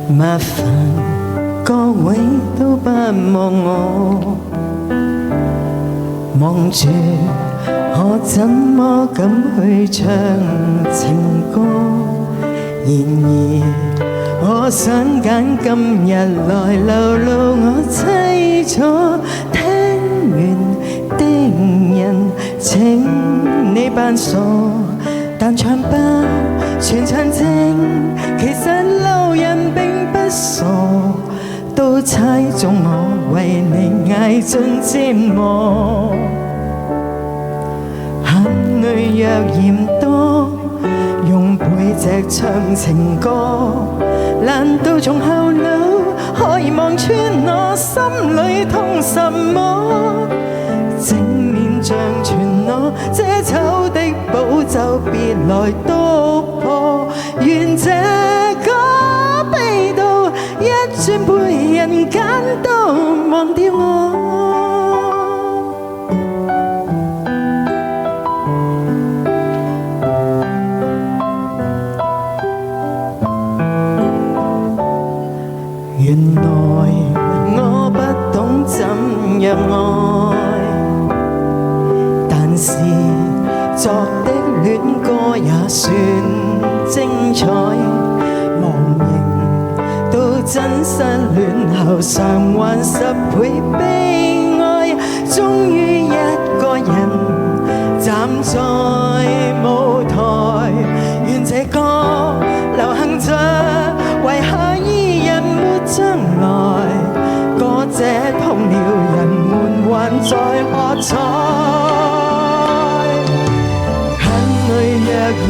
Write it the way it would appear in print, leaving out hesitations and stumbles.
麻煩各位都不忘我，望住我怎麼敢去唱情歌？然而我想揀今日來流露我凄楚，聽完的人請你扮傻，但唱吧全場靜，其實路人並不傻，都猜中我為你捱盡折磨。眼淚若嫌多，用背脊唱情歌，難道從後腦可以望穿我心裏痛什麼？正面像全裸，遮醜的寶就別來篤破，願這個悲到一轉輩人間都忘掉我。原來我不懂怎樣愛，但是作的戀歌也算精彩。忘形到真失戀後償還10倍悲哀，終於一個人站在舞台，願這歌流行着，為下一人沒將來，歌者痛了人們還在喝彩。眼淚若嫌